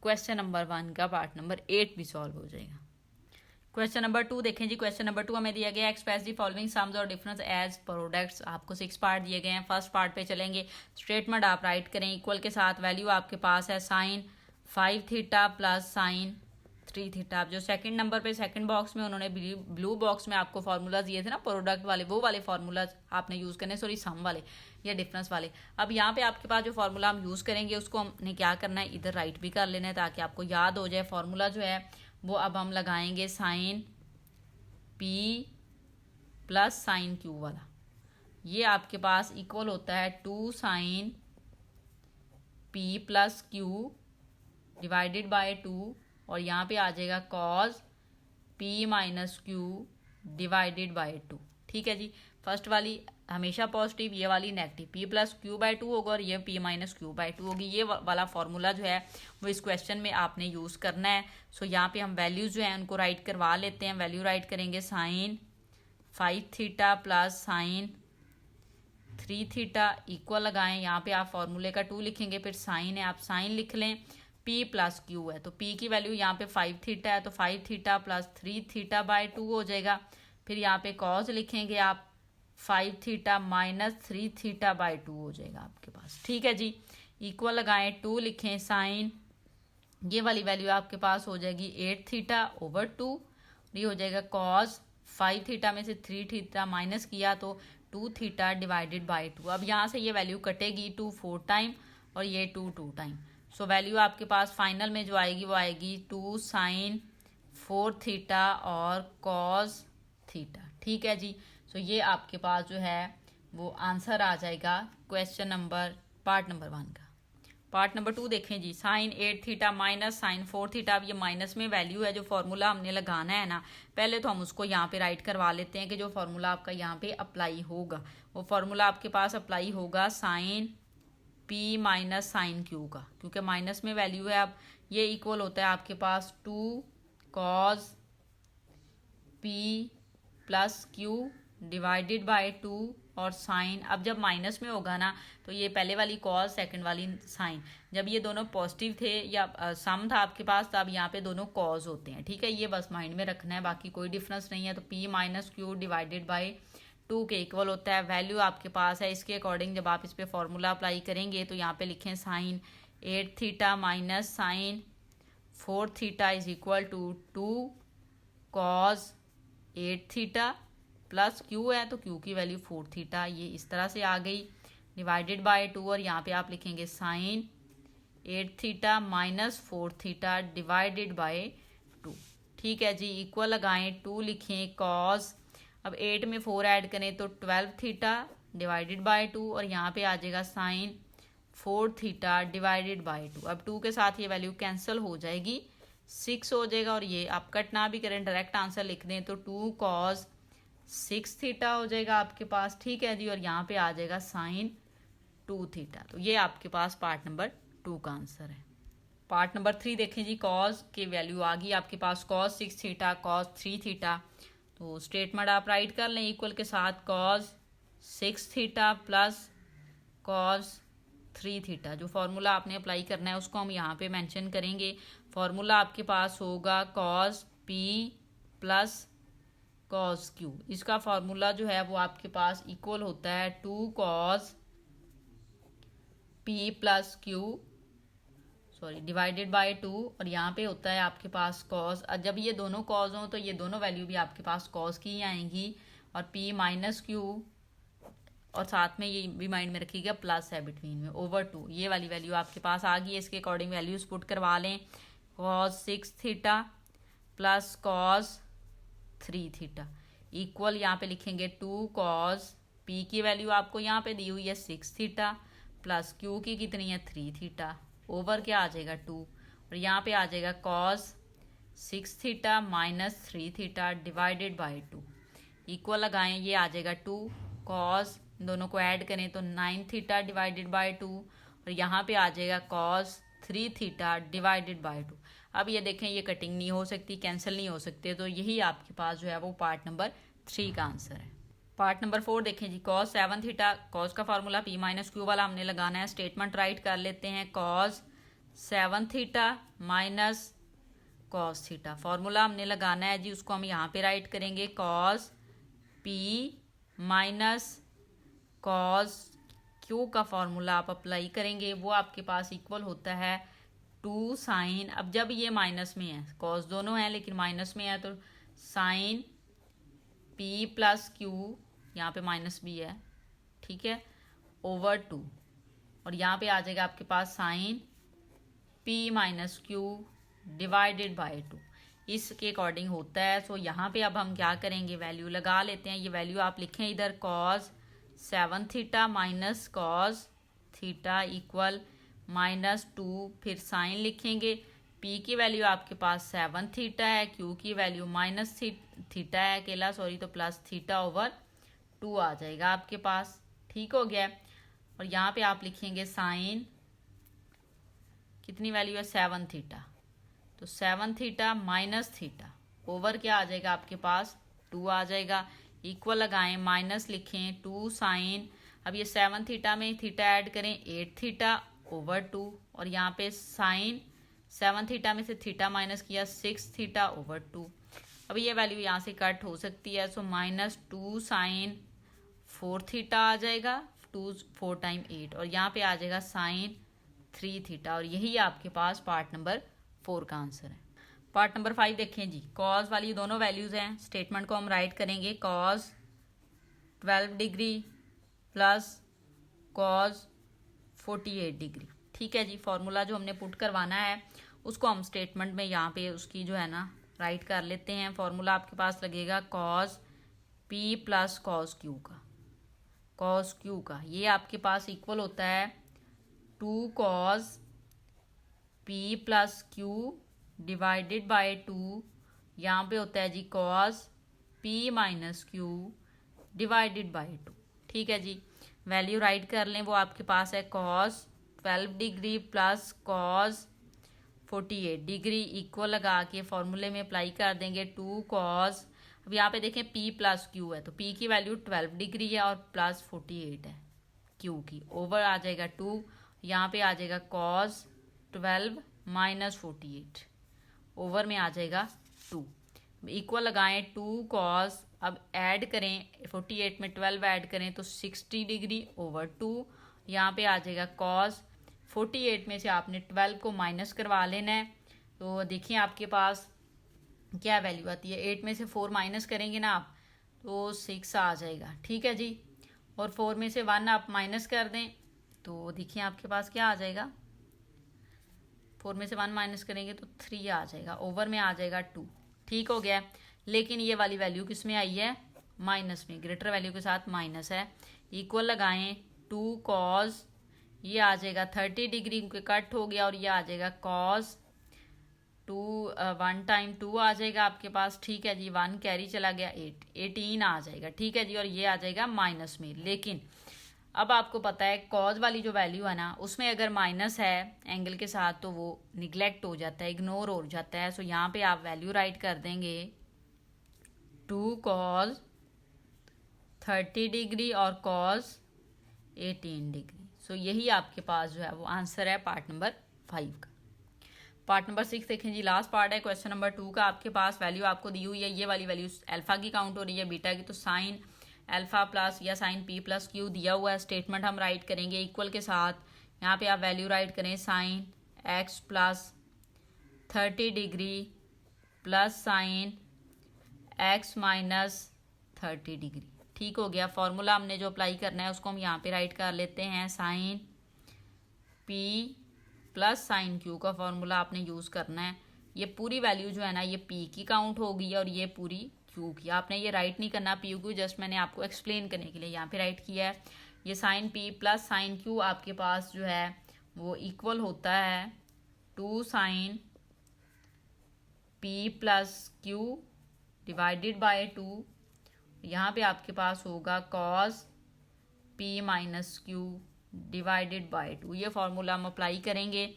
A: क्वेश्चन नंबर 1 का पार्ट नंबर 8 भी सॉल्व हो जाएगा। क्वेश्चन नंबर 2 देखें जी, क्वेश्चन नंबर 2 हमें दिया गया एक्सप्रेस दी फॉलोइंग सम्स और डिफरेंस एज प्रोडक्ट्स। आपको 6 पार्ट दिए गए हैं। फर्स्ट पार्ट पे चलेंगे, स्टेटमेंट आप राइट करें, इक्वल के साथ वैल्यू आपके पास है sine 5 theta plus sine 3 theta. जो सेकंड नंबर पे सेकंड बॉक्स में उन्होंने ब्लू बॉक्स में आपको फार्मूला दिए थे ना प्रोडक्ट वाले, वो वाले फार्मूला आपने यूज करने, सॉरी सम वाले या डिफरेंस वाले। अब यहाँ पे आपके पास जो फार्मूला हम यूज करेंगे उसको हमने क्या करना है, इधर राइट भी कर लेना है ताकि आपको याद हो जाए। फार्मूला जो है वो अब हम लगाएंगे sine P plus sine Q वाला, ये आपके पास इक्वल होता है 2 sine P plus Q divided by 2, और यहाँ पे आ जाएगा cos P minus Q divided by 2। ठीक है जी, फर्स्ट वाली हमेशा पॉजिटिव, ये वाली नेगेटिव, P प्लस Q/2 होगा और ये P माइनस Q/2 होगी। ये वाला फॉर्मूला जो है वो इस क्वेश्चन में आपने यूज करना है। सो यहाँ पे हम वैल्यूज जो है उनको राइट करवा लेते हैं। वैल्यू राइट करेंगे sine 5 theta plus sine 3 theta, equal लगाएं, यहाँ पे आप फॉर्मूले का 2 लिखेंगे, फिर साइन है आप साइन लिख लें, P प्लस Q है, तो P की वैल्यू यहाँ पे 5 थीटा है, तो 5 थीटा प्लस 3 थीटा बाय 2 हो जाएगा। फिर यहाँ पे कॉज लिखेंगे आप 5 थीटा माइनस 3 थीटा बाय 2 हो जाएगा आपके पास। ठीक है जी, इक्वल लगाएं, 2 लिखें, साइन ये वाली वैल्यू आपके पास हो जाएगी 8 थीटा ओवर 2, ये हो जाएगा कॉज 5 थीटा में से 3 थीटा माइनस किया तो 2 थीटा डिवाइडेड बाय 2। अब यहाँ से ये वैल्यू कटेगी, 2 4 टाइम और ये 2 2 टाइम। सो वैल्यू आपके पास फाइनल में जो आएगी वो आएगी 2 साइन 4 थीटा और कॉज थीटा। ठीक है जी, सो ये आपके पास जो है वो आंसर आ जाएगा क्वेश्चन नंबर पार्ट नंबर 1 का। पार्ट नंबर 2 देखें जी, sine 8 theta minus sine 4 theta. अब ये माइनस में वैल्यू है, जो फॉर्मूला हमने लगाना है ना, पहले तो हम उसको यहाँ पे राइट करवा लेते हैं कि जो फॉर्मूला आपका यहाँ पे अप्लाई होगा वो फॉर्मूला आपके पास अप्लाई होगा sine P minus sine Q का, क्योंकि माइनस में वैल्यू है। अब ये इक्वल होता है आपके पास 2 cause P plus Q divided by 2 और साइन। अब जब माइनस में होगा ना तो ये पहले वाली कॉज सेकंड वाली साइन, जब ये दोनों पॉजिटिव थे या सम था आपके पास तब यहाँ पे दोनों कॉज होते हैं। ठीक है, ये बस माइंड में रखना है, बाकी कोई डिफरेंस नहीं है। तो P minus Q divided by 2 के इक्वल होता है। वैल्यू आपके पास है, इसके अकॉर्डिंग जब आप इस पर फॉर्मूला अप्लाई करेंगे तो यहाँ पे लिखें sine 8 theta minus sine 4 theta is equal to 2 cos 8 theta plus Q है तो Q की वैल्यू 4 थीटा, ये इस तरह से आ गई, डिवाइडेड बाय 2 और यहाँ पे आप लिखेंगे sine 8 theta minus 4 theta divided by 2। ठीक है जी, इक्वल लगाएं, 2 लिखें, कॉज अब 8 में 4 ऐड करें तो 12 थीटा डिवाइडेड बाय 2 और यहाँ पे आ जाएगा साइन 4 थीटा डिवाइडेड बाय 2। अब 2 के साथ ये वैल्यू कैंसिल हो जाएगी, 6 हो जाएगा और ये आप कट ना भी करें डायरेक्ट आंसर लिख दें तो 2 कॉज 6 थीटा हो जाएगा आपके पास। ठीक है जी, और यहाँ पे आ जाएगा साइन 2 थीटा। तो ये आपके पास पार्ट नंबर 2 का आंसर है। पार्ट नंबर 3 देखें जी, कॉज की वैल्यू आ गई आपके पास, कॉज 6 थीटा कॉज 3 थीटा। तो स्टेटमेंट आप राइट कर लें, इक्वल के साथ cause 6 theta plus cos 3 theta. जो फॉर्मूला आपने अप्लाई करना है उसको हम यहाँ पे मेंशन करेंगे। फॉर्मूला आपके पास होगा cause P plus cos Q। इसका फॉर्मूला जो है वो आपके पास इक्वल होता है 2 cause P plus Q divided by 2 और यहाँ पे होता है आपके पास कॉज। जब ये दोनों कॉज हों तो ये दोनों वैल्यू भी आपके पास कॉज की ही आएंगी और P माइनस Q और साथ में ये भी माइंड में रखिएगा प्लस है बिटवीन में ओवर 2। ये वाली वैल्यू आपके पास आ गई है, इसके अकॉर्डिंग वैल्यूज पुट करवा लें। Cause 6 theta plus cos 3 theta equal यहाँ पे लिखेंगे 2 कॉज P की वैल्यू आपको यहाँ पे दी हुई है 6 थीटा प्लस Q की कितनी है 3 थीटा ओवर क्या आ जाएगा 2 और यहाँ पे आ जाएगा cause 6 theta minus 3 theta divided by 2। Equal लगाएं, ये आ जाएगा 2 कॉज, दोनों को ऐड करें तो 9 थीटा डिवाइडेड बाय 2 और यहाँ पे आ जाएगा कॉज 3 थीटा डिवाइडेड बाय 2। अब ये देखें, ये कटिंग नहीं हो सकती, कैंसिल नहीं हो सकते, तो यही आपके पास जो है वो पार्ट नंबर 3 का आंसर है। पार्ट नंबर 4 देखें जी, कॉज 7 थीटा, कॉज का फार्मूला P माइनस Q वाला हमने लगाना है। स्टेटमेंट राइट कर लेते हैं, cause 7 theta minus cos theta. Formula हमने लगाना है जी, उसको हम यहाँ पे राइट करेंगे, cause P minus cos Q का फार्मूला आप अप्लाई करेंगे, वो आपके पास इक्वल होता है 2 साइन। अब जब ये माइनस में है, कॉज दोनों है लेकिन माइनस में है, तो साइन P प्लस Q, यहाँ पे माइनस भी है, ठीक है, ओवर 2 और यहाँ पे आ जाएगा आपके पास sine P minus Q divided by 2। इसके अकॉर्डिंग होता है। सो यहाँ पे अब हम क्या करेंगे, वैल्यू लगा लेते हैं। ये वैल्यू आप लिखें इधर, cause 7 theta minus cos theta equal -2, फिर साइन लिखेंगे। P की वैल्यू आपके पास 7 थीटा है, Q की वैल्यू माइनस थीटा है अकेला, तो प्लस थीटा ओवर 2 आ जाएगा आपके पास। ठीक हो गया। और यहाँ पे आप लिखेंगे साइन, कितनी वैल्यू है 7 थीटा, तो 7 थीटा माइनस थीटा ओवर क्या आ जाएगा आपके पास 2 आ जाएगा। इक्वल लगाएं, माइनस लिखें 2 साइन, अब ये 7 थीटा में थीटा ऐड करें 8 थीटा ओवर 2 और यहाँ पे साइन 7 थीटा में से थीटा माइनस किया 6 थीटा ओवर 2। अब ये वैल्यू यहाँ से कट हो सकती है, सो -2 साइन 4 थीटा आ जाएगा, 2 4 टाइम 8, और यहाँ पे आ जाएगा साइन 3 थीटा, और यही आपके पास पार्ट नंबर 4 का आंसर है। पार्ट नंबर 5 देखें जी, कॉज वाली दोनों वैल्यूज़ हैं। स्टेटमेंट को हम राइट करेंगे cause 12 degree plus cos 48 degree. ठीक है जी, फॉर्मूला जो हमने पुट करवाना है उसको हम स्टेटमेंट में यहाँ पे उसकी जो है ना राइट कर लेते हैं। फॉर्मूला आपके पास लगेगा cos p plus cos q का, कॉज क्यू का ये आपके पास इक्वल होता है 2 cos p plus Q divided by 2, यहाँ पे होता है जी cos p minus Q divided by 2। ठीक है जी, वैल्यू राइट कर लें, वो आपके पास है cause 12 degree plus cos 48 degree equal लगा के फॉर्मूले में अप्लाई कर देंगे 2 कॉज। अब यहाँ पे देखें P प्लस क्यू है, तो P की वैल्यू 12 डिग्री है और प्लस 48 है Q की, ओवर आ जाएगा 2, यहाँ पे आ जाएगा कॉज 12 माइनस 48, ओवर में आ जाएगा 2, इक्वल लगाएं 2 कॉज, अब ऐड करें 48 में 12 ऐड करें तो 60 डिग्री ओवर 2, यहाँ पे आ जाएगा कॉज 48 में से आपने 12 को माइनस करवा लेना है, तो देखिए आपके पास क्या वैल्यू आती है। 8 में से 4 माइनस करेंगे ना आप तो 6 आ जाएगा। ठीक है जी, और 4 में से 1 आप माइनस कर दें तो देखिए आपके पास क्या आ जाएगा, 4 में से 1 माइनस करेंगे तो 3 आ जाएगा, ओवर में आ जाएगा 2। ठीक हो गया, लेकिन ये वाली वैल्यू किस में आई है, माइनस में, ग्रेटर वैल्यू के साथ माइनस है। इक्वल लगाएं 2 कॉज, ये आ जाएगा 30 डिग्री के कट हो गया, और ये आ जाएगा कॉज 1 टाइम 2 आ जाएगा आपके पास। ठीक है जी, 1 कैरी चला गया 18 आ जाएगा। ठीक है जी, और ये आ जाएगा माइनस में, लेकिन अब आपको पता है कॉज वाली जो वैल्यू है ना उसमें अगर माइनस है एंगल के साथ तो वो निगलेक्ट हो जाता है, इग्नोर हो जाता है। सो यहाँ पे आप वैल्यू राइट कर देंगे 2 कॉज 30 डिग्री और कॉज 18 डिग्री। सो यही आपके पास जो है वो आंसर है पार्ट नंबर 5 का। पार्ट नंबर 6 देखें जी, लास्ट पार्ट है क्वेश्चन नंबर 2 का। आपके पास वैल्यू आपको दी हुई है, ये वाली वैल्यू अल्फा की काउंट हो रही है, बीटा की, तो साइन अल्फा प्लस या साइन पी प्लस क्यू दिया हुआ है। स्टेटमेंट हम राइट करेंगे इक्वल के साथ, यहाँ पे आप वैल्यू राइट करें sine x plus 30 degree plus sign X minus 30 degree. ठीक हो गया, फॉर्मूला हमने जो अप्लाई करना है उसको हम यहाँ पे राइट कर लेते हैं, sine P plus sine Q का फॉर्मूला आपने यूज़ करना है। ये पूरी वैल्यू जो है ना ये पी की काउंट होगी और ये पूरी क्यू की। आपने ये राइट नहीं करना पी क्यू, जस्ट मैंने आपको एक्सप्लेन करने के लिए यहाँ पे राइट किया है। ये sine P plus sine Q आपके पास जो है वो इक्वल होता है 2 sine P plus Q divided by 2। यहाँ पे आपके पास होगा cos P minus Q divided by 2। ये फॉर्मूला हम अप्लाई करेंगे।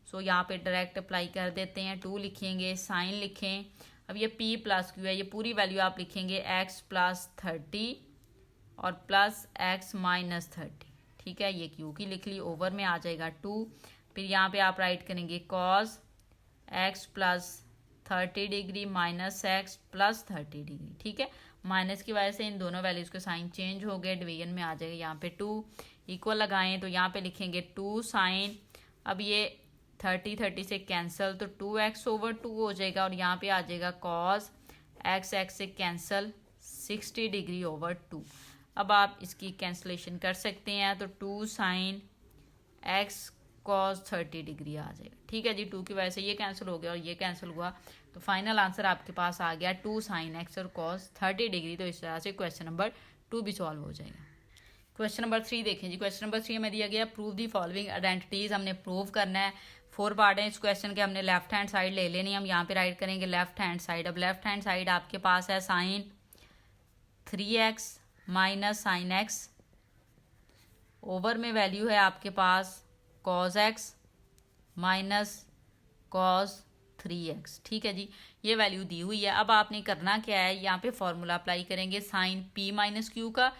A: सो यहाँ पे डायरेक्ट अप्लाई कर देते हैं, 2 लिखेंगे, साइन लिखें। अब ये p प्लस क्यू है, ये पूरी वैल्यू आप लिखेंगे x प्लस 30 और प्लस x माइनस 30। ठीक है, ये q की लिख ली, ओवर में आ जाएगा 2। फिर यहाँ पे आप राइट करेंगे cos x plus 30 degree minus x plus 30 degree. ठीक है, माइनस की वजह से इन दोनों वैल्यूज के साइन चेंज हो गए, डिवीजन में आ जाएगा यहाँ पे 2। इक्वल लगाएं तो यहाँ पे लिखेंगे 2 साइन, अब ये 30 से कैंसिल तो 2x ओवर 2 हो जाएगा, और यहाँ पे आ जाएगा कॉस x से कैंसिल 60 डिग्री ओवर 2। अब आप इसकी कैंसिलेशन कर सकते हैं, तो 2 साइन x कॉस 30 डिग्री आ जाएगा। ठीक है जी, 2 की वजह से ये कैंसिल हो गया और ये कैंसिल हुआ, तो फाइनल आंसर आपके पास आ गया 2 साइन x और कॉस 30 डिग्री। तो इस तरह से क्वेश्चन नंबर 2 भी सॉल्व हो जाएगा। क्वेश्चन नंबर 3 देखें जी, क्वेश्चन नंबर 3 में दिया गया प्रूव दी फॉलोइंग आइडेंटिटीज। हमने प्रूव करना है, 4 पार्ट है इस क्वेश्चन के, हमने लेफ्ट हैंड साइड ले लेनी, हम यहाँ पे राइट करेंगे लेफ्ट हैंड साइड। अब लेफ्ट हैंड साइड आपके पास है sine 3x minus sine x, over में वैल्यू है आपके पास cos x minus cos 3x। ठीक है जी, ये वैल्यू दी हुई है। अब आपने करना क्या है, यहाँ पे फॉर्मूला अप्लाई करेंगे साइन p माइनस क्यू का,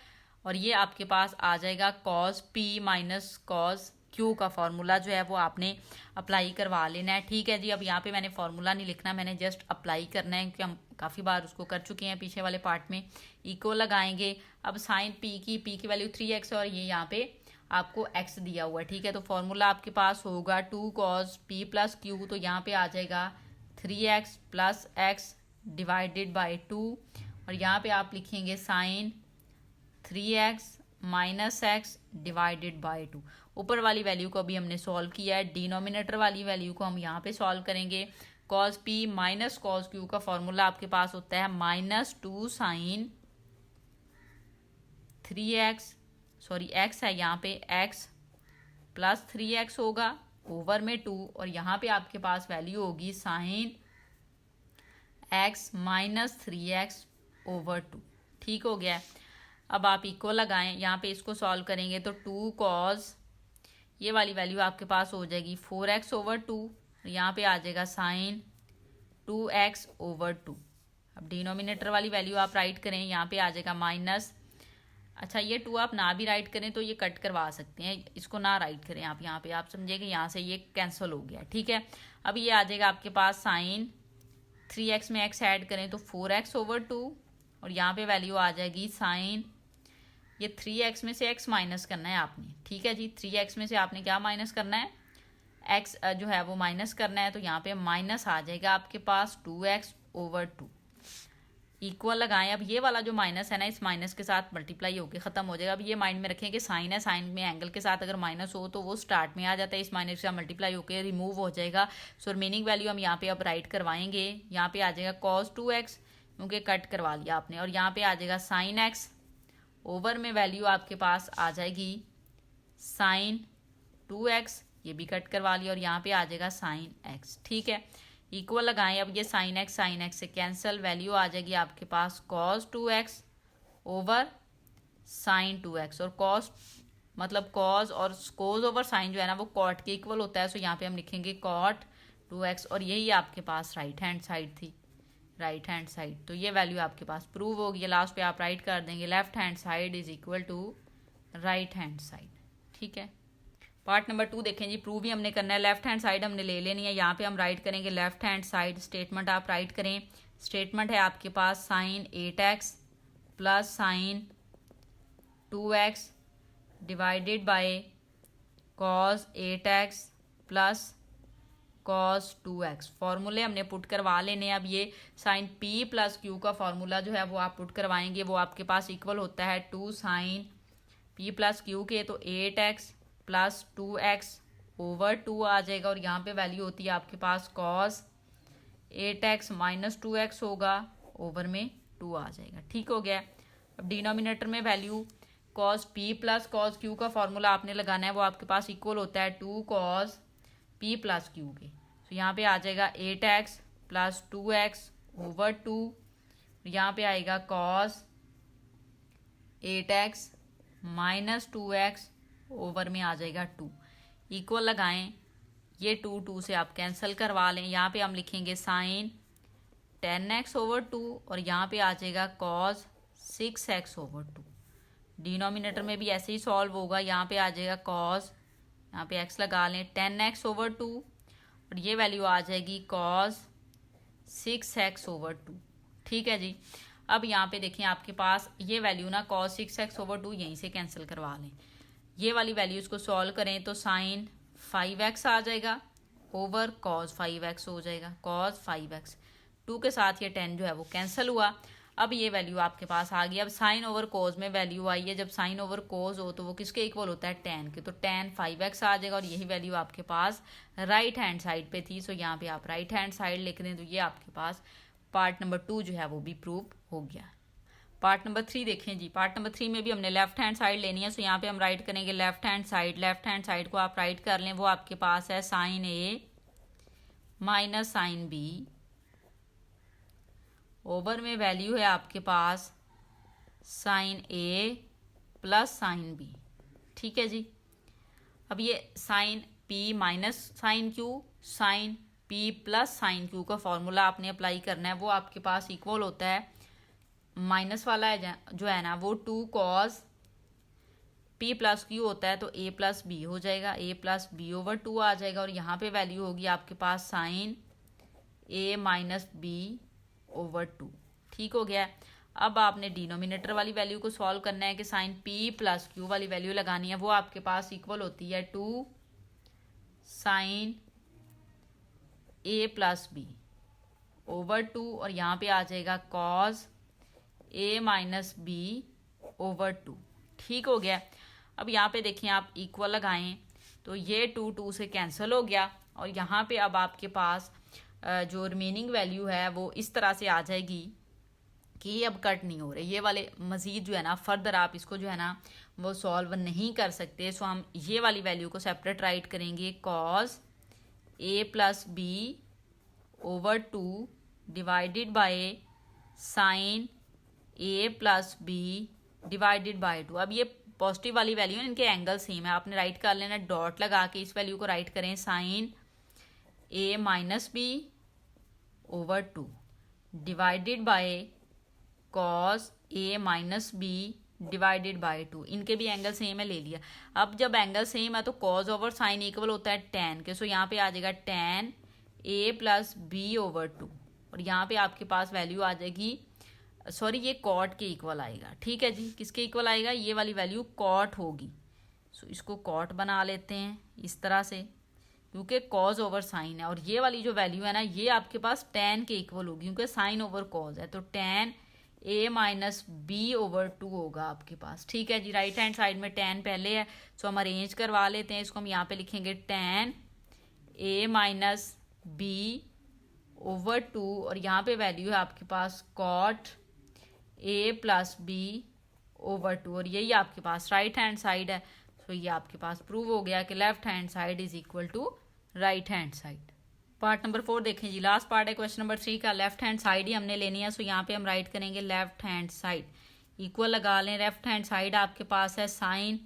A: और ये आपके पास आ जाएगा cos p minus cos Q का फॉर्मूला जो है वो आपने अप्लाई करवा लेना है। ठीक है जी। अब यहाँ पे मैंने फॉर्मूला नहीं लिखना, मैंने जस्ट अप्लाई करना है क्योंकि हम काफ़ी बार उसको कर चुके हैं पिछले वाले पार्ट में। इक्वल लगाएंगे। अब साइन पी की वैल्यू 3x और ये यहाँ पे आपको x दिया हुआ है। ठीक है, तो फॉर्मूला आपके पास होगा 2 cos p प्लस क्यू, तो यहाँ पे आ जाएगा 3x plus x divided by 2 और यहाँ पे आप लिखेंगे sine 3x minus x divided by 2। ऊपर वाली वैल्यू को अभी हमने सॉल्व किया है, डिनोमिनेटर वाली वैल्यू को हम यहाँ पे सॉल्व करेंगे। cos p minus cos q का फॉर्मूला आपके पास होता है -2 साइन 3x, सॉरी x है यहाँ पे, x प्लस 3x होगा ओवर में 2 और यहाँ पे आपके पास वैल्यू होगी sine x minus 3x over 2। ठीक हो गया। अब आप इक्वल लगाएं, यहाँ पे इसको सॉल्व करेंगे तो 2 cos, ये वाली वैल्यू आपके पास हो जाएगी 4x ओवर 2, यहाँ पे आ जाएगा साइन 2x ओवर 2। अब डिनोमिनेटर वाली वैल्यू आप राइट करें, यहाँ पे आ जाएगा माइनस, अच्छा ये 2 आप ना भी राइट करें तो ये कट करवा सकते हैं, इसको ना राइट करें आप, यहाँ पे आप समझेंगे यहाँ से ये कैंसिल हो गया। ठीक है, अब ये आ जाएगा आपके पास साइन 3x में x ऐड करें तो 4x ओवर 2 और यहाँ पे वैल्यू आ जाएगी साइन, ये 3x में से x माइनस करना है आपने। ठीक है जी, 3x में से आपने क्या माइनस करना है, x जो है वो माइनस करना है, तो यहाँ पे माइनस आ जाएगा आपके पास 2x ओवर 2। इक्वल लगाएं। अब ये वाला जो माइनस है ना, इस माइनस के साथ मल्टीप्लाई होकर ख़त्म हो जाएगा। अब ये माइंड में रखें कि साइन है, साइन में एंगल के साथ अगर माइनस हो तो वो स्टार्ट में आ जाता है, इस माइनस के साथ मल्टीप्लाई होकर रिमूव हो जाएगा। सो रिमेनिंग वैल्यू हम यहाँ पे अब राइट करवाएंगे। यहाँ पे आ जाएगा cos 2x क्योंकि कट करवा लिया आपने, और यहाँ पे आ जाएगा साइन x ओवर में वैल्यू आपके पास आ जाएगी साइन 2x, ये भी कट करवा लिया और यहाँ पे आ जाएगा साइन x। ठीक है, इक्वल लगाएं। अब ये साइन x से कैंसिल, वैल्यू आ जाएगी आपके पास cos 2x over sign 2x, और cos मतलब cos और cos ओवर साइन जो है ना वो cot के इक्वल होता है, सो यहाँ पे हम लिखेंगे cot 2x और यही आपके पास राइट हैंड साइड थी, राइट हैंड साइड। तो ये वैल्यू आपके पास प्रूव होगी। लास्ट पे आप राइट कर देंगे left hand side is equal to right hand side. ठीक है, पार्ट नंबर 2 देखें जी, प्रूव भी हमने करना है, लेफ्ट हैंड साइड हमने ले लेनी है। यहाँ पे हम राइट करेंगे लेफ्ट हैंड साइड, स्टेटमेंट आप राइट करें। स्टेटमेंट है आपके पास sine 8x plus sine 2x divided by cos 8x plus cos 2x। फॉर्मूले हमने पुट करवा लेने। अब ये साइन p प्लस क्यू का फॉर्मूला जो है वो आप पुट करवाएंगे, वो आपके पास इक्वल होता है 2 साइन p प्लस क्यू के, तो 8x प्लस 2x ओवर 2 आ जाएगा और यहाँ पे वैल्यू होती है आपके पास cos 8x माइनस 2x होगा, ओवर में 2 आ जाएगा। ठीक हो गया। अब डिनोमिनेटर में value cos p plus cos q का फॉर्मूला आपने लगाना है, वो आपके पास इक्वल होता है 2 cos p प्लस क्यू के, तो यहाँ पे आ जाएगा 8x प्लस 2x ओवर 2, यहाँ पे आएगा cos 8x minus 2x over में आ जाएगा 2। इक्वल लगाएं, ये 2 से आप कैंसिल करवा लें। यहाँ पे हम लिखेंगे साइन 10x ओवर 2 और यहाँ पे आ जाएगा cos 6x ओवर 2। डिनोमिनेटर में भी ऐसे ही सॉल्व होगा, यहाँ पे आ जाएगा cos, यहाँ पे x लगा लें 10x ओवर 2 और ये वैल्यू आ जाएगी cos 6x ओवर 2। ठीक है जी। अब यहाँ पे देखें आपके पास ये वैल्यू ना cos 6x ओवर 2 यहीं से कैंसिल करवा लें। ये वाली वैल्यू इसको सॉल्व करें तो साइन 5x आ जाएगा ओवर cos 5x हो जाएगा, cos 5x 2 के साथ ये 10 जो है वो कैंसिल हुआ। अब ये वैल्यू आपके पास आ गई। अब साइन ओवर कोस में वैल्यू आई है, जब साइन ओवर कोस हो तो वो किसके इक्वल होता है, tan के, तो tan 5x आ जाएगा और यही वैल्यू आपके पास राइट हैंड साइड पे थी, सो यहाँ पे आप राइट हैंड साइड लिख दें, तो ये आपके पास पार्ट नंबर 2 जो है वो भी प्रूव हो गया। पार्ट नंबर 3 देखें जी, पार्ट नंबर 3 में भी हमने लेफ्ट हैंड साइड लेनी है, सो यहाँ पे हम राइट करेंगे left hand side. Left hand side को आप राइट कर लें, वो आपके पास है sine a minus sine b over में वैल्यू है आपके पास sine a plus sine b। ठीक है जी। अब ये sine p minus sine q, sine p plus sine q का फॉर्मूला आपने अप्लाई करना है, वो आपके पास इक्वल होता है, माइनस वाला है जो है ना वो 2 cos P प्लस Q होता है तो A प्लस बी हो जाएगा, A प्लस बी ओवर 2 आ जाएगा और यहाँ पे वैल्यू होगी आपके पास sine A minus B over 2। ठीक हो गया। अब आपने डिनोमिनेटर वाली वैल्यू को सॉल्व करना है कि साइन P प्लस Q वाली वैल्यू लगानी है, वो आपके पास इक्वल होती है 2 sine A plus B over 2 और यहाँ पे आ जाएगा cos A minus B over 2। ठीक हो गया। अब यहाँ पे देखिए आप इक्वल लगाएं तो ये 2 से कैंसिल हो गया और यहाँ पे अब आपके पास जो रिमेनिंग वैल्यू है वो इस तरह से आ जाएगी कि ये अब कट नहीं हो रहे, ये वाले मज़ीद जो है ना फर्दर आप इसको जो है ना वो सॉल्व नहीं कर सकते। सो हम ये वाली वैल्यू को सेपरेट राइट करेंगे, cos A plus B over 2 divided by sine A plus B divided by 2। अब ये पॉजिटिव वाली वैल्यू है, इनके एंगल सेम है, आपने राइट कर लेना, डॉट लगा के इस वैल्यू को राइट करें sine A minus B over 2 divided by cos A minus B divided by 2। इनके भी एंगल सेम है, ले लिया। अब जब एंगल सेम है तो कॉस ओवर साइन इक्वल होता है टेन के, सो यहाँ पे आ जाएगा tan A plus B over 2 और यहाँ पे आपके पास वैल्यू आ जाएगी, सॉरी ये कॉट के इक्वल आएगा। ठीक है जी, किसके इक्वल आएगा, ये वाली वैल्यू कॉट होगी। सो इसको कॉट बना लेते हैं इस तरह से, क्योंकि कॉज ओवर साइन है और ये वाली जो वैल्यू है ना ये आपके पास टेन के इक्वल होगी, क्योंकि साइन ओवर कॉज है, तो tan A minus B over 2 होगा आपके पास। ठीक है जी, राइट हैंड साइड में टेन पहले है, सो हम अरेंज करवा लेते हैं इसको। हम यहाँ पे लिखेंगे tan A minus B over 2 और यहाँ पे वैल्यू है आपके पास cot A plus B over 2 और यही आपके पास राइट हैंड साइड है। सो ये आपके पास प्रूव हो गया कि left hand side is equal to right hand side. Part number 4 देखें जी, लास्ट पार्ट है क्वेश्चन नंबर 3 का। लेफ्ट हैंड साइड ही हमने लेनी है, सो यहाँ पे हम राइट करेंगे लेफ्ट हैंड साइड इक्वल लगा लें। लेफ्ट हैंड साइड आपके पास है sine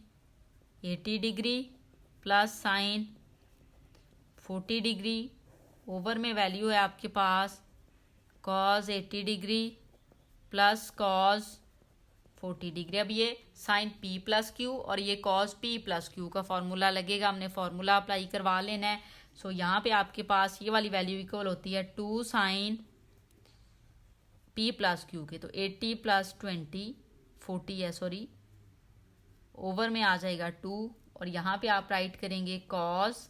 A: 80 degree plus sine 40 degree, over में वैल्यू है आपके पास cos 80 degree plus cos 40 degree. अब ये साइन P प्लस Q और ये कॉस P प्लस Q का फॉर्मूला लगेगा, हमने फॉर्मूला अप्लाई करवा लेना है। सो यहाँ पे आपके पास ये वाली वैल्यू इक्वल होती है 2 साइन P प्लस Q के, तो 80 प्लस 20 40 है, सॉरी ओवर में आ जाएगा 2 और यहाँ पे आप राइट करेंगे कॉस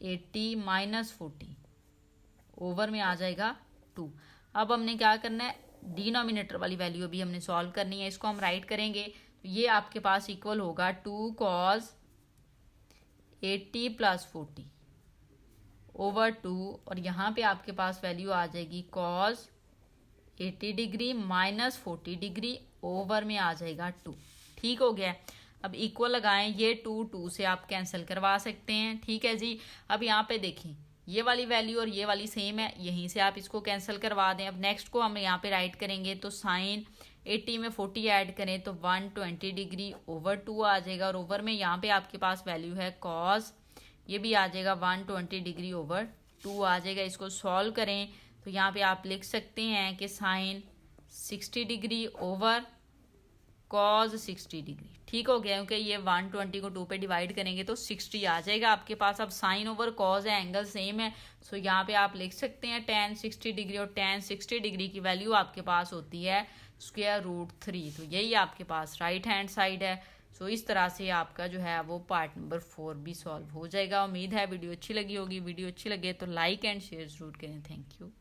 A: 80 माइनस 40, ओवर में आ जाएगा 2। अब हमने क्या करना है, डिनोमिनेटर वाली वैल्यू भी हमने सॉल्व करनी है, इसको हम राइट करेंगे तो ये आपके पास इक्वल होगा 2 कॉस 80 प्लस 40 ओवर 2 और यहाँ पे आपके पास वैल्यू आ जाएगी cos 80 degree minus 40 degree, over में आ जाएगा 2। ठीक हो गया। अब इक्वल लगाएं, ये 2 से आप कैंसिल करवा सकते हैं। ठीक है जी। अब यहाँ पे देखें ये वाली वैल्यू और ये वाली सेम है, यहीं से आप इसको कैंसिल करवा दें। अब नेक्स्ट को हम यहाँ पे राइट करेंगे तो साइन 80 में 40 ऐड करें तो 120 डिग्री ओवर 2 आ जाएगा और ओवर में यहाँ पे आपके पास वैल्यू है कॉस, ये भी आ जाएगा 120 डिग्री ओवर 2 आ जाएगा। इसको सॉल्व करें तो यहाँ पे आप लिख सकते हैं कि sine 60 degree over cos 60 degree. ठीक हो गया, क्योंकि ये 120 को 2 पे डिवाइड करेंगे तो 60 आ जाएगा आपके पास। अब साइन ओवर कॉज है, एंगल सेम है, सो यहाँ पे आप लिख सकते हैं tan 60 डिग्री और tan 60 डिग्री की वैल्यू आपके पास होती है √3, तो यही आपके पास राइट हैंड साइड है। सो इस तरह से आपका जो है वो पार्ट नंबर 4 भी सॉल्व हो जाएगा। उम्मीद है वीडियो अच्छी लगी होगी। वीडियो अच्छी लगे तो लाइक एंड शेयर जरूर करें। Thank you.